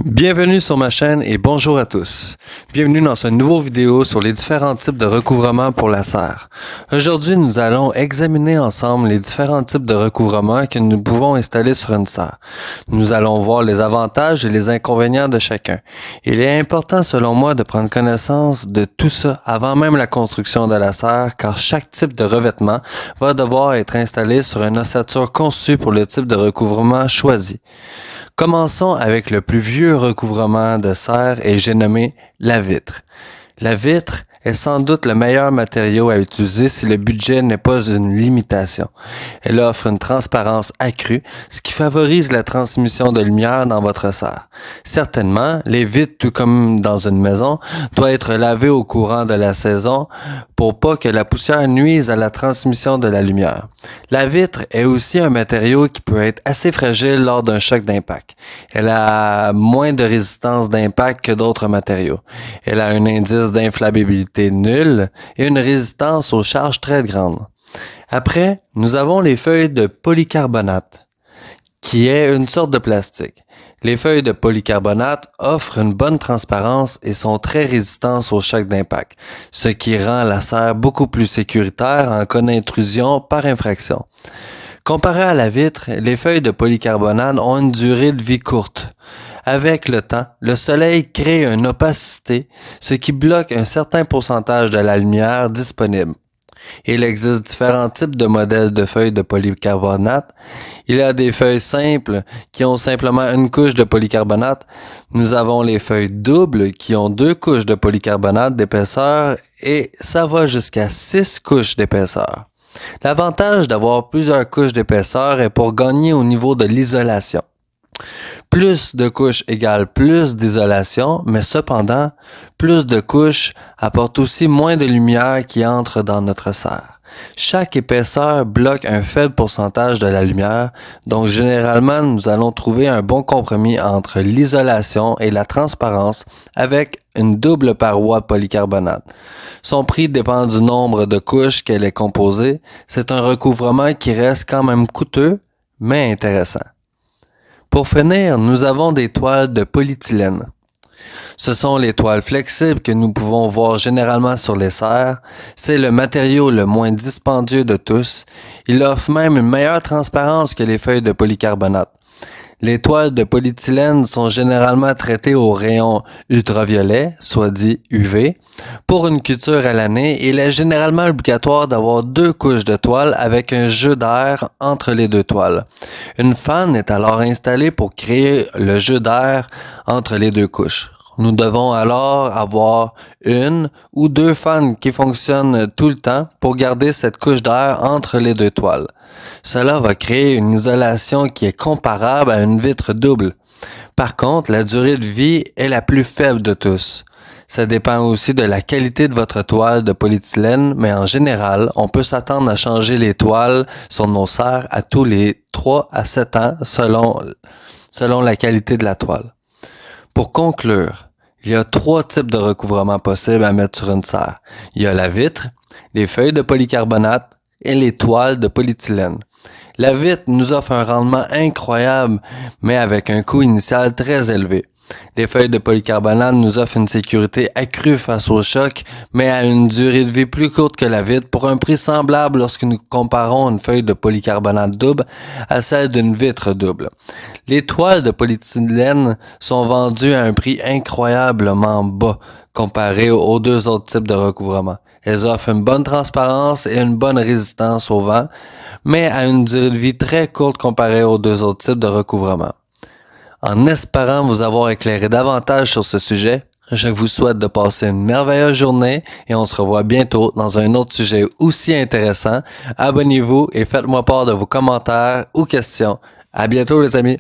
Bienvenue sur ma chaîne et bonjour à tous. Bienvenue dans cette nouvelle vidéo sur les différents types de recouvrement pour la serre. Aujourd'hui, nous allons examiner ensemble les différents types de recouvrement que nous pouvons installer sur une serre. Nous allons voir les avantages et les inconvénients de chacun. Il est important selon moi de prendre connaissance de tout ça avant même la construction de la serre car chaque type de revêtement va devoir être installé sur une ossature conçue pour le type de recouvrement choisi. Commençons avec le plus vieux recouvrement de serre et j'ai nommé la vitre. La vitre est sans doute le meilleur matériau à utiliser si le budget n'est pas une limitation. Elle offre une transparence accrue, ce qui favorise la transmission de lumière dans votre serre. Certainement, les vitres, tout comme dans une maison, doivent être lavées au courant de la saison pour pas que la poussière nuise à la transmission de la lumière. La vitre est aussi un matériau qui peut être assez fragile lors d'un choc d'impact. Elle a moins de résistance d'impact que d'autres matériaux. Elle a un indice d'inflammabilité nul et une résistance aux charges très grande. Après, nous avons les feuilles de polycarbonate, qui est une sorte de plastique. Les feuilles de polycarbonate offrent une bonne transparence et sont très résistantes aux chocs d'impact, ce qui rend la serre beaucoup plus sécuritaire en cas d'intrusion par infraction. Comparé à la vitre, les feuilles de polycarbonate ont une durée de vie courte. Avec le temps, le soleil crée une opacité, ce qui bloque un certain pourcentage de la lumière disponible. Il existe différents types de modèles de feuilles de polycarbonate. Il y a des feuilles simples qui ont simplement une couche de polycarbonate. Nous avons les feuilles doubles qui ont 2 couches de polycarbonate d'épaisseur et ça va jusqu'à 6 couches d'épaisseur. L'avantage d'avoir plusieurs couches d'épaisseur est pour gagner au niveau de l'isolation. Plus de couches égale plus d'isolation, mais cependant, plus de couches apporte aussi moins de lumière qui entre dans notre serre. Chaque épaisseur bloque un faible pourcentage de la lumière, donc généralement nous allons trouver un bon compromis entre l'isolation et la transparence avec une double paroi polycarbonate. Son prix dépend du nombre de couches qu'elle est composée. C'est un recouvrement qui reste quand même coûteux, mais intéressant. Pour finir, nous avons des toiles de polyéthylène. Ce sont les toiles flexibles que nous pouvons voir généralement sur les serres. C'est le matériau le moins dispendieux de tous. Il offre même une meilleure transparence que les feuilles de polycarbonate. Les toiles de polyéthylène sont généralement traitées au rayon ultraviolet, soit dit UV. Pour une couture à l'année, il est généralement obligatoire d'avoir 2 couches de toile avec un jeu d'air entre les 2 toiles. Une fan est alors installée pour créer le jeu d'air entre les 2 couches. Nous devons alors avoir 1 ou 2 fans qui fonctionnent tout le temps pour garder cette couche d'air entre les 2 toiles. Cela va créer une isolation qui est comparable à une vitre double. Par contre, la durée de vie est la plus faible de tous. Ça dépend aussi de la qualité de votre toile de polyéthylène, mais en général, on peut s'attendre à changer les toiles sur nos serres à tous les 3 à 7 ans selon la qualité de la toile. Pour conclure, il y a 3 types de recouvrement possibles à mettre sur une serre. Il y a la vitre, les feuilles de polycarbonate et les toiles de polyéthylène. La vitre nous offre un rendement incroyable, mais avec un coût initial très élevé. Les feuilles de polycarbonate nous offrent une sécurité accrue face au choc, mais à une durée de vie plus courte que la vitre pour un prix semblable lorsque nous comparons une feuille de polycarbonate double à celle d'une vitre double. Les toiles de polyéthylène sont vendues à un prix incroyablement bas comparé aux 2 autres types de recouvrement. Elles offrent une bonne transparence et une bonne résistance au vent, mais à une durée de vie très courte comparée aux 2 autres types de recouvrement. En espérant vous avoir éclairé davantage sur ce sujet, je vous souhaite de passer une merveilleuse journée et on se revoit bientôt dans un autre sujet aussi intéressant. Abonnez-vous et faites-moi part de vos commentaires ou questions. À bientôt les amis!